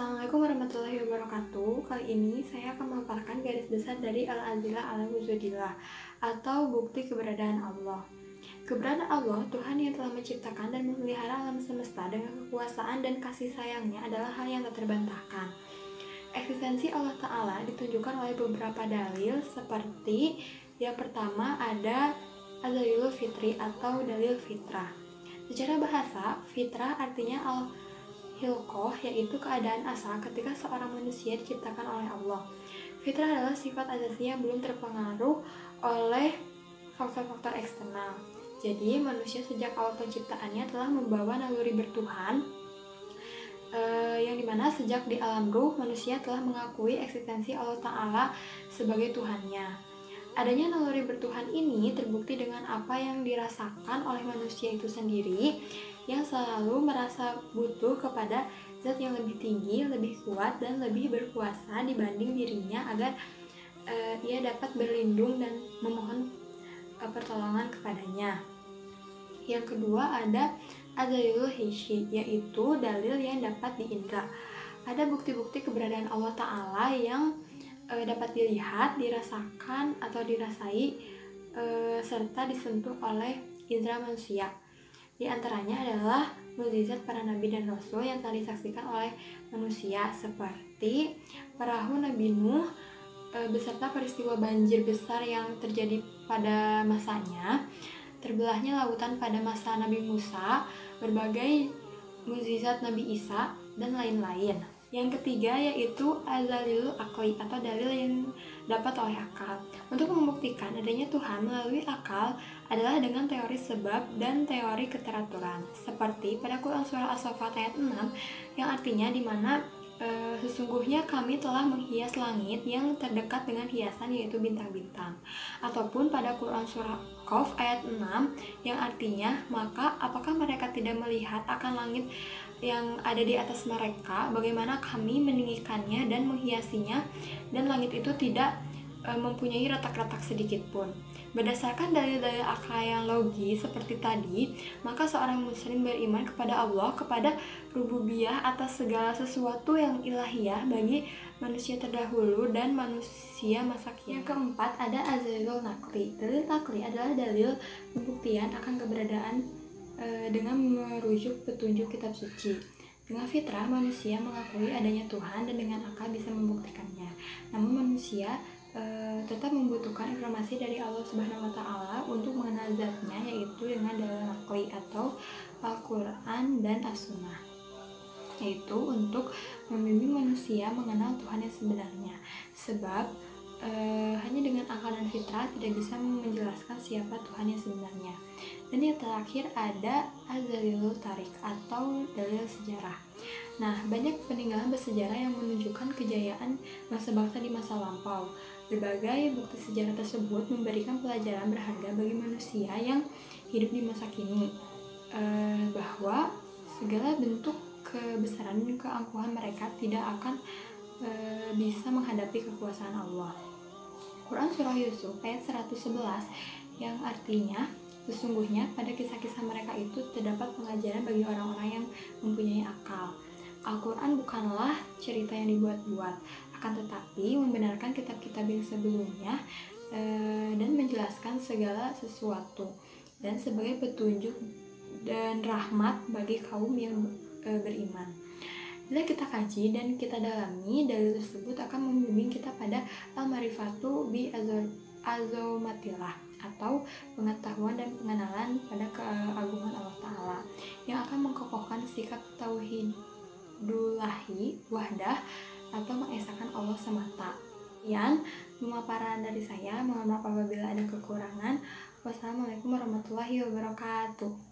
Assalamualaikum warahmatullahi wabarakatuh. Kali ini saya akan memaparkan garis besar dari Al-Adillah ala wujudillah atau bukti keberadaan Allah. Keberadaan Allah, Tuhan yang telah menciptakan dan memelihara alam semesta dengan kekuasaan dan kasih sayangnya adalah hal yang tak terbantahkan. Eksistensi Allah Ta'ala ditunjukkan oleh beberapa dalil seperti yang pertama ada ad-dalilul fitri atau dalil fitrah. Secara bahasa, fitrah artinya hilkoh, yaitu keadaan asal ketika seorang manusia diciptakan oleh Allah. Fitrah adalah sifat asasi yang belum terpengaruh oleh faktor-faktor eksternal. Jadi manusia sejak awal penciptaannya telah membawa naluri bertuhan, yang dimana sejak di alam ruh manusia telah mengakui eksistensi Allah Ta'ala sebagai Tuhannya. Adanya naluri bertuhan ini terbukti dengan apa yang dirasakan oleh manusia itu sendiri, yang selalu merasa butuh kepada zat yang lebih tinggi, lebih kuat, dan lebih berkuasa dibanding dirinya agar ia dapat berlindung dan memohon pertolongan kepadanya. Yang kedua ada ad-dalilul hissi, yaitu dalil yang dapat diindra. Ada bukti-bukti keberadaan Allah Ta'ala yang dapat dilihat, dirasakan, atau dirasai serta disentuh oleh indera manusia. Di antaranya adalah mukjizat para nabi dan rasul yang telah disaksikan oleh manusia, seperti perahu Nabi Nuh beserta peristiwa banjir besar yang terjadi pada masanya, terbelahnya lautan pada masa Nabi Musa, berbagai mukjizat Nabi Isa, dan lain-lain. Yang ketiga yaitu ad-dalilul aqli atau dalil yang dapat oleh akal. Untuk membuktikan adanya Tuhan melalui akal adalah dengan teori sebab dan teori keteraturan. Seperti pada Quran surah As-Saffat ayat 6 yang artinya dimana sesungguhnya kami telah menghias langit yang terdekat dengan hiasan yaitu bintang-bintang. Ataupun pada Quran surah Qaf ayat 6 yang artinya maka apakah mereka tidak melihat akan langit yang ada di atas mereka, bagaimana kami meninggikannya dan menghiasinya, dan langit itu tidak mempunyai retak-retak sedikit pun. Berdasarkan dalil-dalil akal yang logis seperti tadi, maka seorang muslim beriman kepada Allah, kepada rububiyah atas segala sesuatu yang ilahiyah bagi manusia terdahulu dan manusia masa kini. Yang keempat ada ad-dalilul naqli. Dalil naqli adalah dalil pembuktian akan keberadaan dengan merujuk petunjuk kitab suci. Dengan fitrah, manusia mengakui adanya Tuhan dan dengan akal bisa membuktikannya. Namun manusia tetap membutuhkan informasi dari Allah Subhanahu wa Ta'ala untuk mengenal zatnya, yaitu dengan dalil naqli atau Al-Quran dan As-Sunnah, yaitu untuk membimbing manusia mengenal Tuhan yang sebenarnya. Sebab hanya dengan akal dan fitrah tidak bisa menjelaskan siapa Tuhan yang sebenarnya. Dan yang terakhir ada ad-dalilul tarik atau dalil sejarah. Nah, banyak peninggalan bersejarah yang menunjukkan kejayaan bangsa-bangsa di masa lampau. Berbagai bukti sejarah tersebut memberikan pelajaran berharga bagi manusia yang hidup di masa kini, bahwa segala bentuk kebesaran dan keangkuhan mereka tidak akan bisa menghadapi kekuasaan Allah. Quran surah Yusuf ayat 111 yang artinya sesungguhnya pada kisah-kisah mereka itu terdapat pengajaran bagi orang-orang yang mempunyai akal. Al-Quran bukanlah cerita yang dibuat-buat, akan tetapi membenarkan kitab-kitab yang sebelumnya dan menjelaskan segala sesuatu dan sebagai petunjuk dan rahmat bagi kaum yang beriman. Bila kita kaji dan kita dalami, dalil tersebut akan membimbing kita pada al-marifatu bi azomatillah atau pengetahuan dan pengenalan pada keagungan Allah Ta'ala yang akan mengkokohkan sikap tauhidullahi wahdah atau mengesahkan Allah semata. Sekian pemaparan dari saya, mohon maaf apabila ada kekurangan. Wassalamualaikum warahmatullahi wabarakatuh.